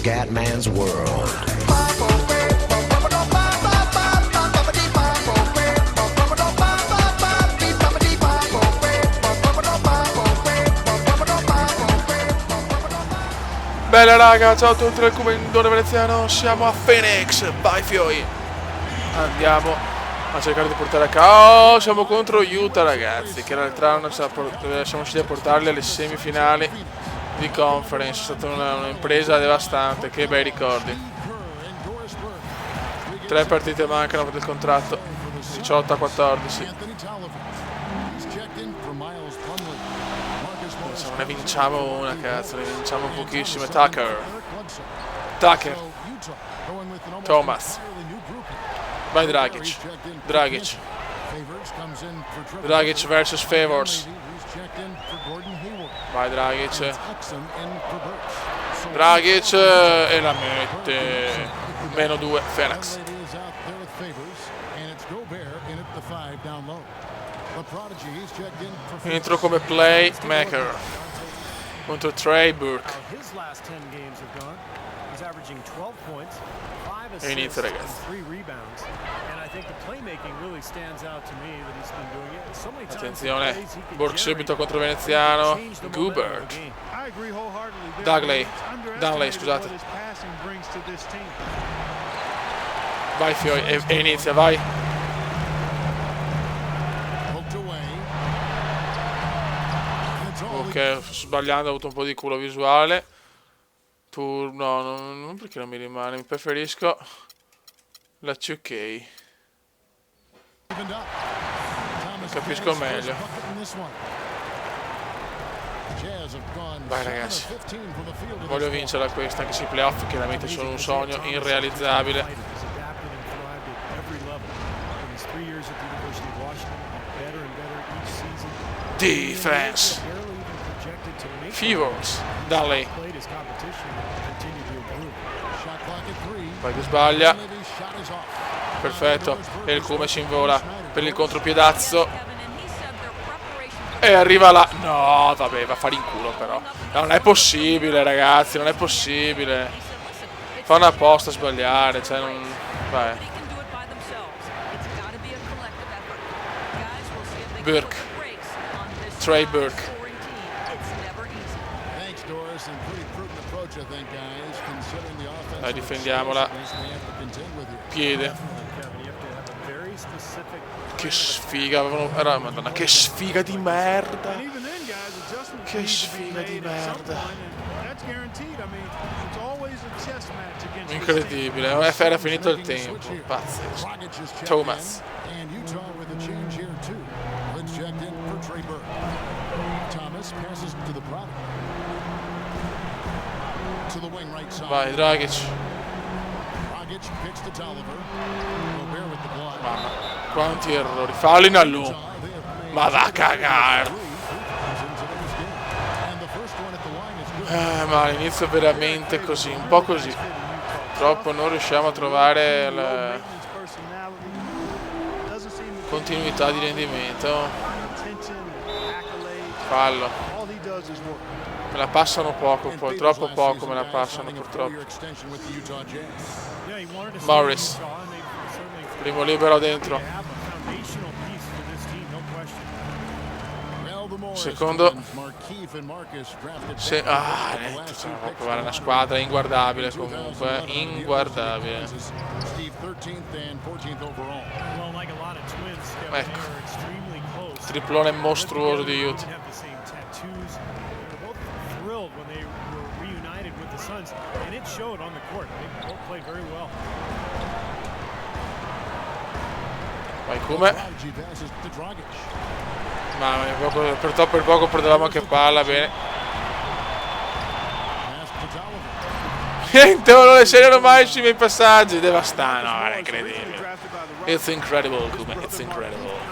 Scatman's World. Bella raga, ciao a tutti dal Comendone Veneziano, siamo a Phoenix, vai fioi. Andiamo a cercare di portare a casa. Siamo contro Utah ragazzi, che l'altro anno siamo riusciti a portarli alle semifinali di conference. È stata un'impresa devastante, che bei ricordi. 3 partite mancano per il contratto, 18-14. Se non ne vinciamo una, cazzo, ne vinciamo pochissime. Tucker, Thomas, vai Dragic versus Favors, vai Dragic e la mette. -2 Phoenix. Entro come playmaker contro Trey Burke. E inizia ragazzi. Attenzione, Burke subito contro Veneziano. Gobert, Dunley, scusate. Vai fioi, e inizia, vai. Ok, sbagliando, ho avuto un po' di culo visuale. No, non perché non mi rimane, mi preferisco la 2K. Capisco meglio. Vai ragazzi, voglio vincere questa, anche se i playoff chiaramente sono un sogno irrealizzabile. Defense. Favors, Dunley. Poi che sbaglia. Perfetto. E il Come si invola per il contropiedazzo. E arriva là. No, vabbè, va a fare in culo però. Non è possibile ragazzi, non è possibile. Fa una apposta a sbagliare, cioè non... Vai. Burke. Trey Burke. Dai, difendiamola. Piede. Che sfiga. Madonna, che sfiga di merda. Che sfiga di merda. Incredibile. Era finito il tempo. Pazzesco. Thomas. Vai Dragic. Mamma, quanti errori. Fallo in allu. Ma va a cagare. Ma all'inizio veramente così, un po' così. Purtroppo non riusciamo a trovare la continuità di rendimento. Fallo. Me la passano poco poi, troppo poco me la passano purtroppo. Morris. Primo libero dentro. Secondo. Possiamo provare una squadra inguardabile comunque. Inguardabile. Ecco. Triplone mostruoso di Utah. Vai come? Mamma mia, per poco perdevamo anche palla, bene. Niente, non le segnano mai sui miei passaggi, devastante, no, è incredibile. It's incredible, Kuma, it's incredible.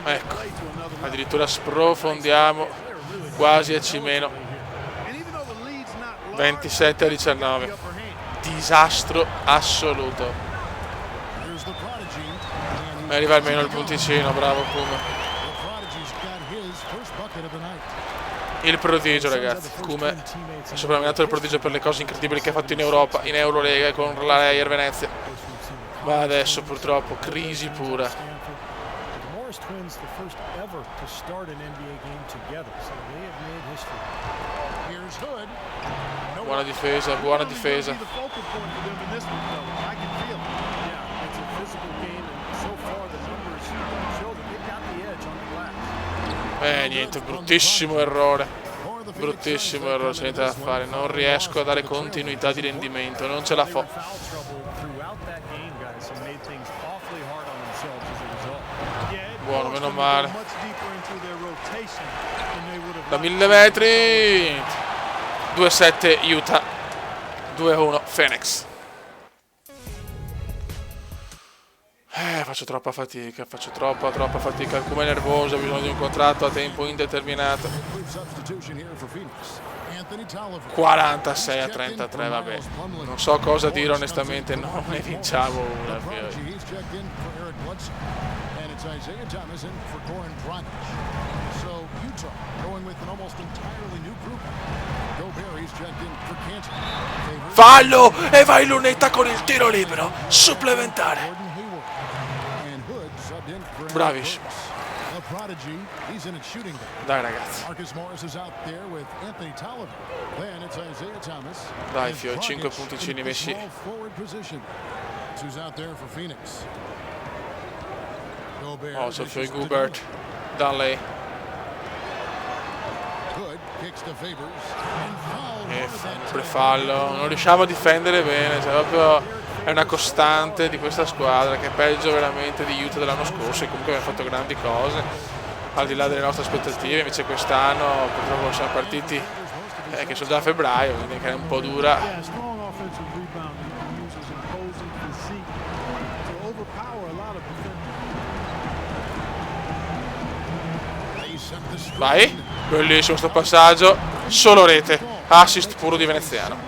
Ecco, addirittura sprofondiamo quasi a C-. 27-19. Disastro assoluto. E arriva almeno il punticino, bravo Kuma. Il prodigio, ragazzi. Kuma ha soprannominato il prodigio per le cose incredibili che ha fatto in Europa, in Eurolega con la Reyer Venezia. Ma adesso purtroppo crisi pura. Buona difesa, buona difesa. Niente, bruttissimo errore. Bruttissimo errore, c'è niente da fare. Non riesco a dare continuità di rendimento, non ce la fa. Buono, meno male. Da 1000 metri 2-7 Utah, 2-1 Phoenix. Faccio troppa fatica, troppa fatica. Il Kuma è nervoso, ha bisogno di un contratto a tempo indeterminato. 46-33, vabbè. Non so cosa dire onestamente, non ne vinciamo una. Fallo! E vai Lunetta con il tiro libero supplementare. Bravissimo. Dai ragazzi. Dai Fio, 5 punticini messi. Oh, Sofio Gubert. Danley. Sempre fallo. Non riusciamo a difendere bene, cioè proprio è una costante di questa squadra che è peggio veramente di Utah dell'anno scorso, e comunque abbiamo fatto grandi cose al di là delle nostre aspettative. Invece quest'anno purtroppo siamo partiti che sono già a febbraio, quindi che è un po' dura. Vai, bellissimo sto passaggio, solo rete, assist puro di veneziano.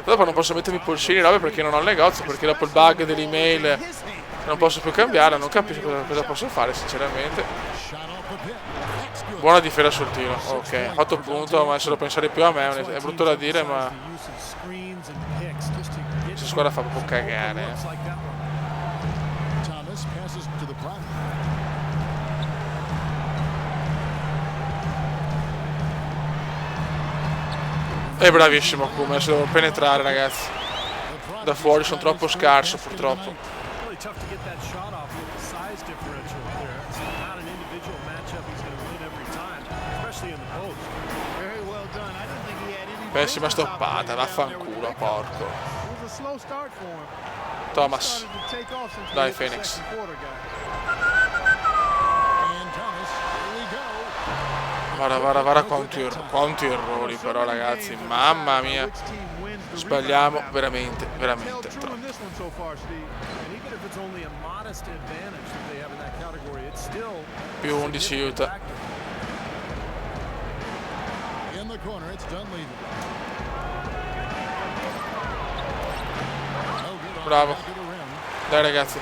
Dopo non posso mettermi i polsini e robe perché non ho il negozio, perché dopo il bug dell'email non posso più cambiare, non capisco cosa posso fare sinceramente. Buona difesa sul tiro, ok, 8 punti, ma se lo pensare più a me, è brutto da dire, ma questa squadra fa proprio cagare. È bravissimo Kuma, adesso devo penetrare ragazzi. Da fuori sono troppo scarso purtroppo. Pessima stoppata, vaffanculo, porco. Thomas. Dai Phoenix. Guarda quanti errori però ragazzi, mamma mia. Sbagliamo veramente troppo. Più 11 Utah. Bravo. Dai ragazzi.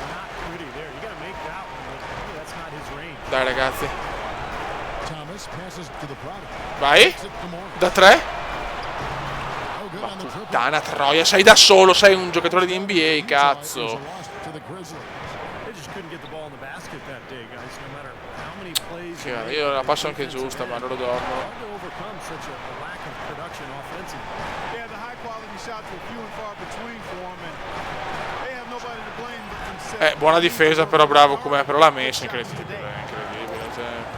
Dai ragazzi. Vai. Da 3. Ma puttana troia, sei da solo, sei un giocatore di NBA, cazzo. Sì, io la passo anche giusta, ma loro dormono. Buona difesa però, bravo com'è, però l'ha messa, incredibile, cioè.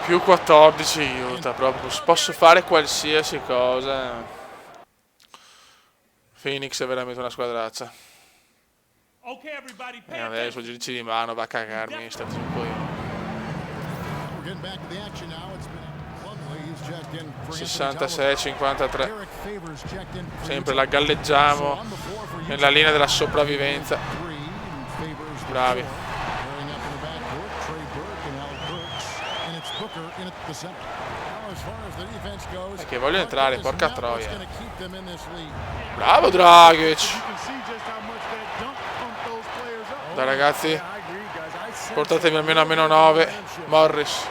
Più 14 Utah, proprio posso fare qualsiasi cosa. Phoenix è veramente una squadraccia. E adesso girici di mano, va a cagarmi, sta tipo io. 66-53. Sempre la galleggiamo nella linea della sopravvivenza. Bravi. Che voglio entrare, porca troia. Bravo Dragic. Dai ragazzi, portatemi almeno a meno 9. Morris.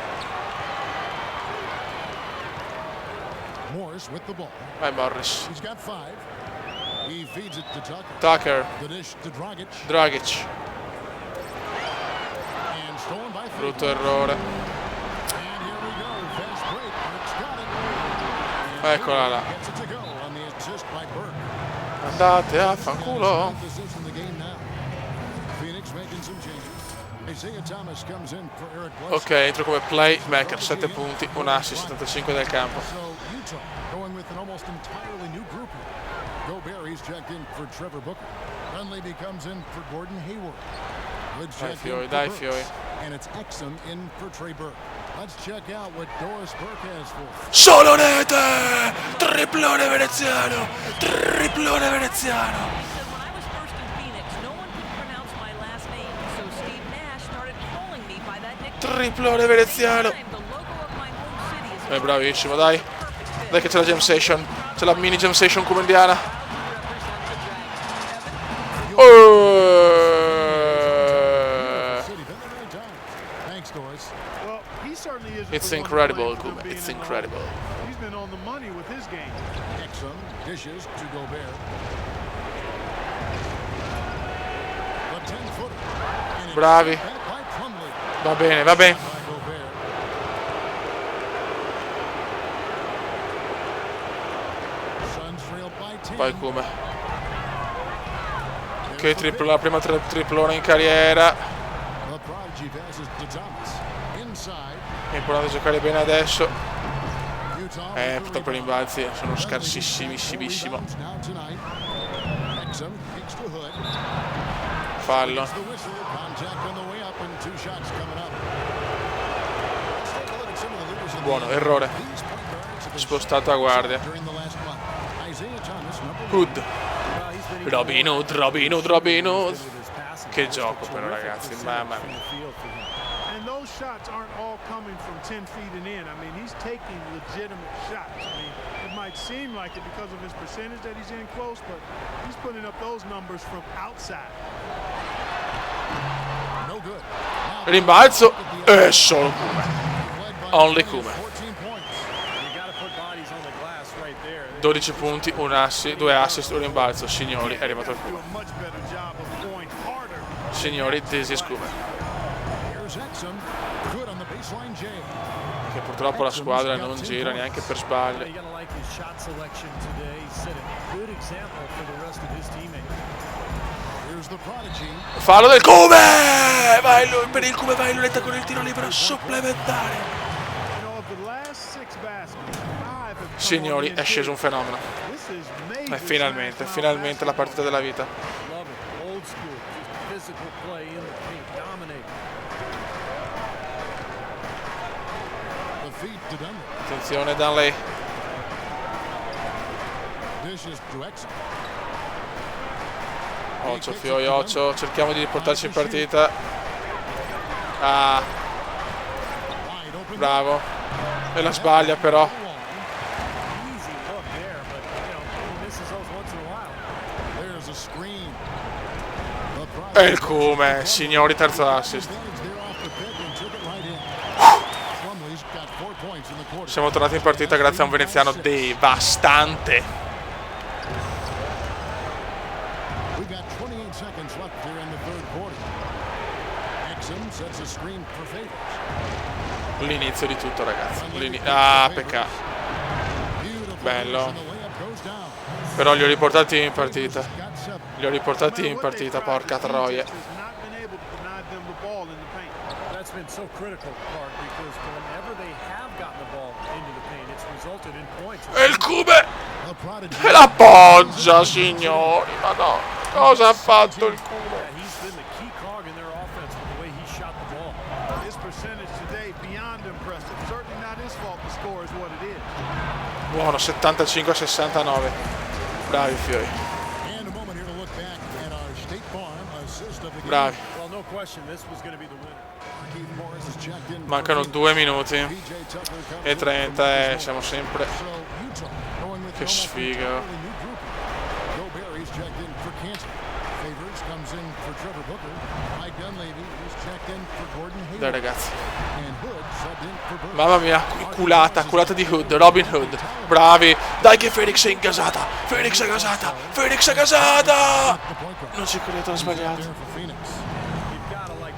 Vai Morris. Tucker. Dragic. Brutto errore. Eccola là. Andate a fanculo. Ok, entro come playmaker, 7 punti, un assist, 75 del campo. Dai Fioi, dai Fioi. Solo rete! Triplone veneziano! Triplone veneziano! Triplone veneziano! Bravissimo, dai! Dai che c'è la jam session! C'è la mini jam session comandiana! It's incredible, Kume. It's incredible. He's been on the money with his game. Exum dishes to Gobert. Bravi. Va bene, va bene. Vai Kume. Che la prima triplona in carriera. È importante giocare bene adesso. Purtroppo i rimbalzi sono scarsissimissimo. Fallo. Buono, errore. Spostato a guardia. Hood. Robin Hood. Che gioco però ragazzi, mamma mia. Those shots aren't all coming from 10 feet and in. I mean, he's taking legitimate shots. I mean, it might seem like it because of his percentage that he's in close, but he's putting up those numbers from outside. No good. Rimbalzo e solo Kume. Only Kume. 12 punti, 2 assist, un rimbalzo. Signori, è arrivato il Kume. Signori, this is Kume. Che purtroppo la squadra non gira neanche per sbaglio. Fallo del Kume! Vai lui per il Kume, vai Lunetta con il tiro libero supplementare. Signori, è sceso un fenomeno. E finalmente la partita della vita. Attenzione Dunley. Occhio Fioi, occhio. Cerchiamo di portarci in partita. Ah, bravo. E la sbaglia però. E il Kume, signori, terzo assist. Siamo tornati in partita grazie a un veneziano devastante. L'inizio di tutto ragazzi. Peccato. Bello. Però li ho riportati in partita. Porca troia. E il Kume! E la poggia, signori! Madonna, cosa ha fatto il Kume? Buono, 75-69. Bravi Fiori. Bravi. Mancano 2 minuti e 30 e siamo sempre... Che sfiga. Dai ragazzi. Mamma mia, culata di Hood, Robin Hood. Bravi. Dai che Phoenix è ingasata. Phoenix è gasata. Phoenix è gasata. Non ci credo, ho sbagliato.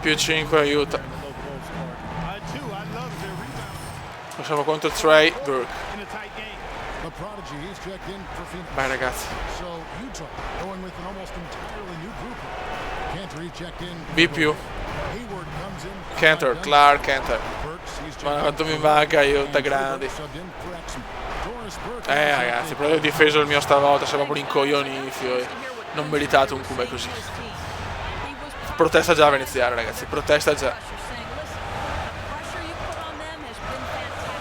Più 5 aiuta. Facciamo contro Trey Burke. Vai ragazzi. B più. Cantor, Clark Cantor. Ma quanto mi manca aiuta grandi. Ragazzi, però ho difeso il mio stavolta, siamo proprio rincoglioniti. Non meritate un come così. Protesta già a veneziano ragazzi, protesta già.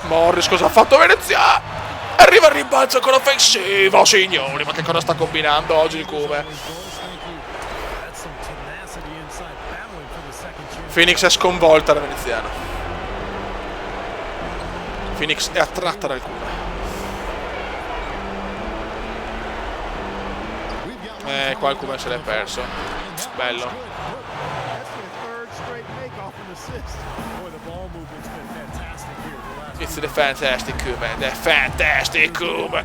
Morris cosa ha fatto Venezia? Arriva il rimbalzo con offensivo, signori, ma che cosa sta combinando oggi il Cume? Phoenix è sconvolta da veneziano. Phoenix è attratta dal Cume. Qua il Cume se l'è perso. Bello. It's the fantastic Cume, the fantastic Cume.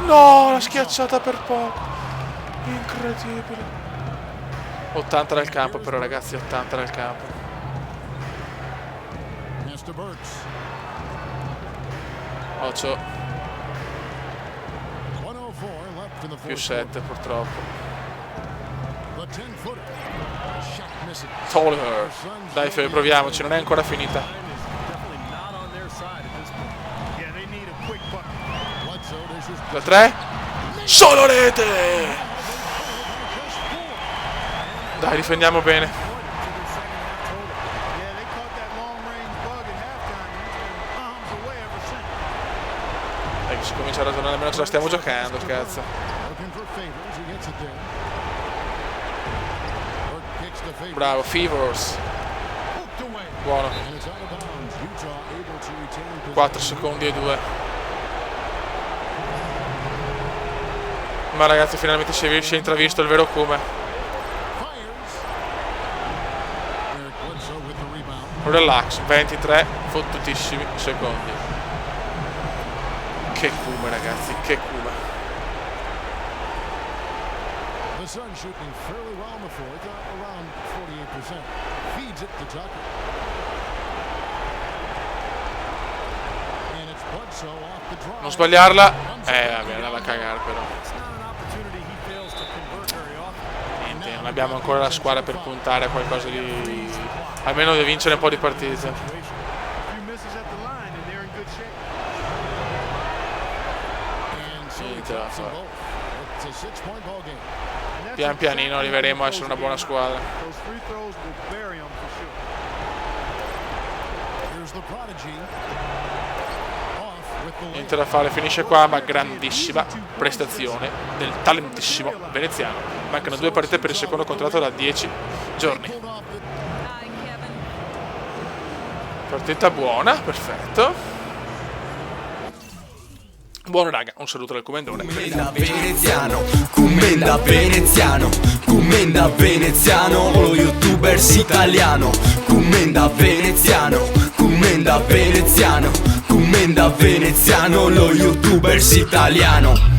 No, l'ha schiacciata per poco. Incredibile. 80 dal campo però ragazzi, 80 dal campo. Occhio. Più 7 purtroppo. Tolliver. Dai proviamoci, non è ancora finita. Da 3. Solo rete. Dai, difendiamo bene. Dai che si comincia a ragionare, almeno ce la stiamo giocando, cazzo. Bravo, Fevers. Buono. 4 secondi e 2. Ma ragazzi, finalmente si è intravisto il vero Cume. Relax, 23 fottutissimi secondi. Che Cume ragazzi, che Cume. Non sbagliarla. Vabbè, andava a cagare però. Niente, non abbiamo ancora la squadra per puntare a qualcosa di... almeno di vincere un po' di partite. Niente da fare. Pian pianino arriveremo a essere una buona squadra. Niente da fare, finisce qua, ma grandissima prestazione del talentissimo veneziano. Mancano 2 partite per il secondo contratto da 10 giorni. Partita buona, perfetto. Buono raga, un saluto dal Comendone. Commenda veneziano, commenda veneziano, commenda veneziano, lo youtubers italiano. Commenda veneziano, commenda veneziano, commenda veneziano, lo youtubers italiano.